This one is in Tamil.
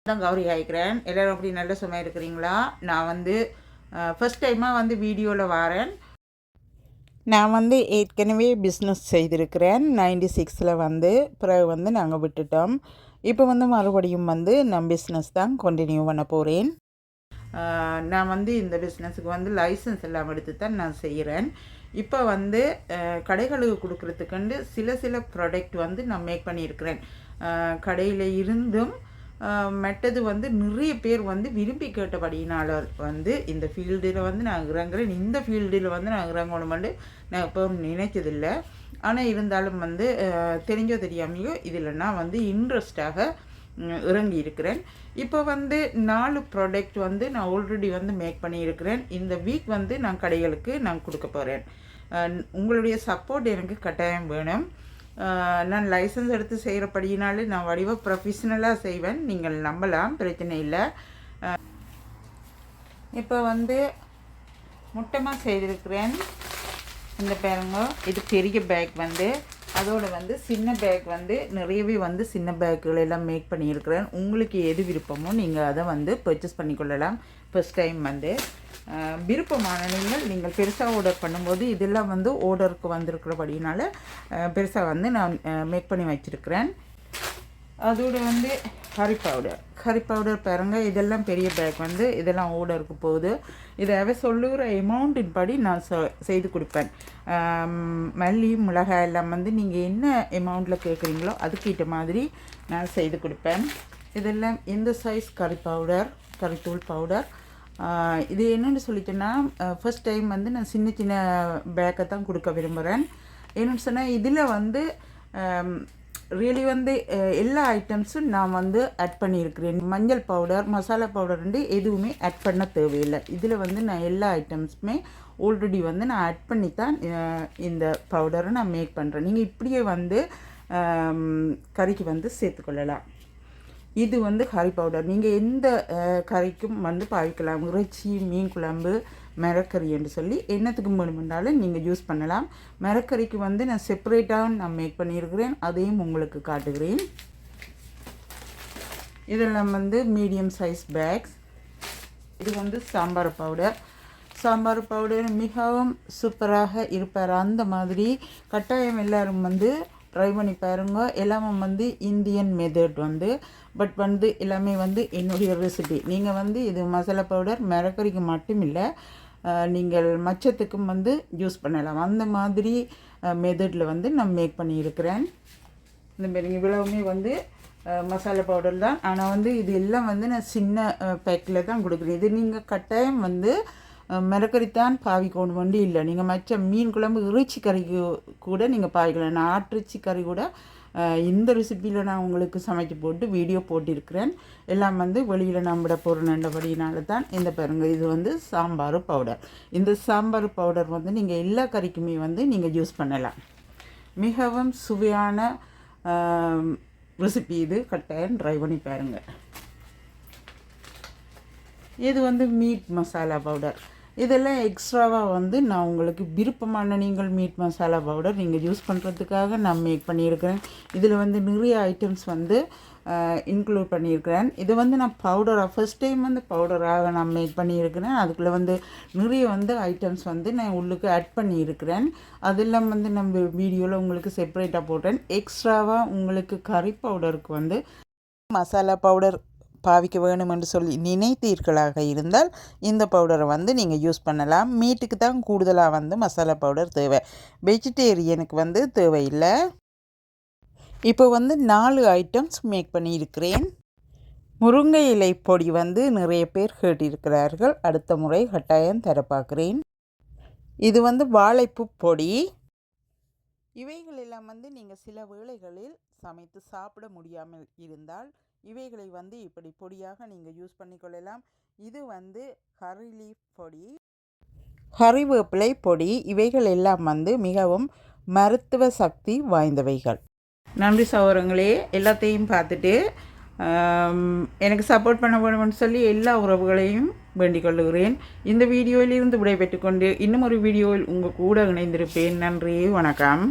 தான் கௌரி ஆகிக்கிறேன். எல்லோரும் அப்படி நல்ல சும்மா இருக்கிறீங்களா? நான் வந்து ஃபஸ்ட் டைமாக வந்து வீடியோவில் வரேன். நான் வந்து ஏற்கனவே பிஸ்னஸ் செய்திருக்கிறேன் 96 வந்து. பிறகு வந்து நாங்கள் விட்டுட்டோம். இப்போ வந்து மறுபடியும் வந்து நான் பிஸ்னஸ் தான் கண்டினியூ பண்ண போகிறேன். நான் வந்து இந்த பிஸ்னஸுக்கு வந்து லைசன்ஸ் எல்லாம் எடுத்து தான் நான் செய்கிறேன். இப்போ வந்து கடைகளுக்கு கொடுக்குறதுக்கு சில ப்ராடக்ட் வந்து நான் மேக் பண்ணியிருக்கிறேன். கடையில் இருந்தும் மற்றது வந்து நிறைய பேர் வந்து விரும்பி கேட்டபடியினால் வந்து இந்த ஃபீல்டில் வந்து நான் இறங்குறேன். இந்த ஃபீல்டில் வந்து நான் இறங்கணுமெண்டு நான் இப்போ நினைச்சதில்லை. ஆனால் இருந்தாலும் வந்து தெரிஞ்சோ தெரியாமையோ இதில் நான் வந்து இன்ட்ரெஸ்டாக இறங்கி இருக்கிறேன். இப்போ வந்து 4 ப்ராடக்ட் வந்து நான் ஆல்ரெடி வந்து மேக் பண்ணியிருக்கிறேன். இந்த வீக் வந்து நான் கடைகளுக்கு நான் கொடுக்க போகிறேன். உங்களுடைய சப்போர்ட் எனக்கு கட்டாயம் வேணும். நான் லைசன்ஸ் எடுத்து செய்கிறபடியினாலே நான் வடிவாக ப்ரொஃபஷ்னலாக செய்வேன். நீங்கள் நம்பலாம், பிரச்சனை இல்லை. இப்போ வந்து முட்டமாக செய்திருக்கிறேன். இந்த பாருங்க, இது பெரிய பேக் வந்து அதோடு வந்து சின்ன பேக் வந்து நிறையவே வந்து சின்ன பேக்குகள் எல்லாம் மேக் பண்ணியிருக்கிறேன். உங்களுக்கு எது விருப்பமோ நீங்கள் அதை வந்து பர்ச்சேஸ் பண்ணிக்கொள்ளலாம். ஃபஸ்ட் டைம் வந்து விருப்பமான நீங்கள் பெருசாக ஆர்டர் பண்ணும்போது இதெல்லாம் வந்து ஆர்டருக்கு வந்திருக்கிறபடினால பெருசாக வந்து நான் மேக் பண்ணி வச்சுருக்கிறேன். அதோடு வந்து கறி பவுடர் பாருங்கள், இதெல்லாம் பெரிய பேக் வந்து இதெல்லாம் ஆர்டருக்கு போகுது. இதை சொல்லுகிற அமௌண்ட்டின் படி நான் செய்து கொடுப்பேன். மல்லி மிளகாய் எல்லாம் வந்து நீங்கள் என்ன அமௌண்ட்டில் கேட்குறீங்களோ அதுக்கிட்ட மாதிரி நான் செய்து கொடுப்பேன். இதெல்லாம் இந்த சைஸ் கறித்தூள் பவுடர். இது என்னென்னு சொல்லிட்டேன்னா ஃபஸ்ட் டைம் வந்து நான் சின்ன பேக்கை தான் கொடுக்க விரும்புகிறேன். என்னென்னு சொன்னால் இதில் வந்து ரியலி வந்து எல்லா ஐட்டம்ஸும் நான் வந்து ஆட் பண்ணியிருக்கிறேன். மஞ்சள் பவுடர், மசாலா பவுடர் எதுவுமே ஆட் பண்ண தேவையில்லை. இதில் வந்து நான் எல்லா ஐட்டம்ஸுமே ஆல்ரெடி வந்து நான் ஆட் பண்ணி தான் இந்த பவுடரை நான் மேக் பண்ணுறேன். நீங்கள் இப்படியே வந்து கறிக்கு வந்து சேர்த்துக்கொள்ளலாம். இது வந்து கறி பவுடர் நீங்கள் எந்த கறிக்கும் வந்து பாவிக்கலாம். இறைச்சி, மீன் குழம்பு, மிளகறி என்று சொல்லி என்னத்துக்கு வேணுமென்றாலும் நீங்கள் யூஸ் பண்ணலாம். மிளகறிக்கு வந்து நான் செப்பரேட்டாக நான் மேக் பண்ணியிருக்கிறேன், அதையும் உங்களுக்கு காட்டுகிறேன். இதெல்லாம் வந்து மீடியம் சைஸ் பேக்ஸ். இது வந்து சாம்பார் பவுடர் மிகவும் சூப்பராக இருப்பார். அந்த மாதிரி கட்டாயம் எல்லோரும் வந்து ட்ரை பண்ணி பாருங்க. எல்லாமே வந்து இந்தியன் மெத்தட் வந்து, பட் வந்து எல்லாமே வந்து என்னுடைய ரெசிபி. நீங்கள் வந்து இது மசாலா பவுடர் மிளகறிக்கு மட்டும் இல்லை, நீங்கள் மச்சத்துக்கும் வந்து யூஸ் பண்ணலாம். அந்த மாதிரி மெத்தடில் வந்து நான் மேக் பண்ணியிருக்கிறேன். இந்த மாதிரி இவ்வளவுமே வந்து மசாலா பவுடர் தான். ஆனால் வந்து இது எல்லாம் வந்து நான் சின்ன பேக்கில் தான் கொடுக்குறேன். இது நீங்கள் கட்டாயம் வந்து மிளகறித்தான் பாவிக்கணும் வண்டி இல்லை. நீங்கள் மற்ற மீன் குழம்பு, இறைச்சி கறிக்கு கூட நீங்கள் பாவிக்கலாம். நான் ஆட்டிறைச்சி கறி கூட இந்த ரெசிப்பியில் நான் உங்களுக்கு சமைச்சு போட்டு வீடியோ போட்டிருக்கிறேன். எல்லாம் வந்து வெளியில் நான் விட போகிறேன்ன்றபடினால தான் இந்த பாருங்க, இது வந்து சாம்பார் பவுடர். இந்த சாம்பார் பவுடர் வந்து நீங்கள் எல்லா கறிக்குமே வந்து நீங்கள் யூஸ் பண்ணலாம். மிகவும் சுவையான ரெசிபி இது. கட்டாயம் ட்ரை பண்ணி பாருங்கள். இது வந்து மீட் மசாலா பவுடர். இதெல்லாம் எக்ஸ்ட்ராவாக வந்து நான் உங்களுக்கு விருப்பமான நீங்கள் மீட் மசாலா பவுடர் நீங்கள் யூஸ் பண்ணுறதுக்காக நான் மேக் பண்ணியிருக்கிறேன். இதில் வந்து நிறைய ஐட்டம்ஸ் வந்து இன்க்ளூட் பண்ணியிருக்கிறேன். இது வந்து நான் பவுடராக ஃபஸ்ட் டைம் வந்து பவுடராக நான் மேக் பண்ணியிருக்கிறேன். அதுக்குள்ளே வந்து நிறைய வந்து ஐட்டம்ஸ் வந்து நான் உள்ளுக்கு ஆட் பண்ணியிருக்கிறேன். அதெல்லாம் வந்து நம்ம வீடியோவில் உங்களுக்கு செப்பரேட்டாக போட்டேன். எக்ஸ்ட்ராவாக உங்களுக்கு கறி பவுடருக்கு வந்து மசாலா பவுடர் பாவிக்க வேணும் என்று சொல்லி நினைத்தீர்களாக இருந்தால் இந்த பவுடரை வந்து நீங்கள் யூஸ் பண்ணலாம். மீட்டுக்கு தான் கூடுதலாக வந்து மசாலா பவுடர் தேவை, வெஜிடேரியனுக்கு வந்து தேவையில்லை. இப்போ வந்து 4 ஐட்டம்ஸ் மேக் பண்ணியிருக்கிறேன். முருங்கை இலை பொடி வந்து நிறைய பேர் கேட்டிருக்கிறார்கள். அடுத்த முறை கட்டாயம் தர பார்க்குறேன். இது வந்து வாழைப்பூ பொடி. இவைகள் எல்லாம் வந்து நீங்கள் சில வேளைகளில் சமைத்து சாப்பிட முடியாமல் இருந்தால் இவைகளை வந்து இப்படி பொடியாக நீங்கள் யூஸ் பண்ணிக்கொள்ளலாம். இது வந்து கறி லீஃப் பொடி, கறிவேப்பிலை பொடி. இவைகள் எல்லாம் வந்து மிகவும் மருத்துவ சக்தி வாய்ந்தவைகள். நன்றி சகோதரங்களே, எல்லாத்தையும் பார்த்துட்டு எனக்கு சப்போர்ட் பண்ண வேணும்னு சொல்லி எல்லா உறவுகளையும் வேண்டிக் கொள்ளுகிறேன். இந்த வீடியோவிலிருந்து விடைபெற்றுக்கொண்டு இன்னும் ஒரு வீடியோவில் உங்கள் கூட இணைந்திருப்பேன். நன்றி, வணக்கம்.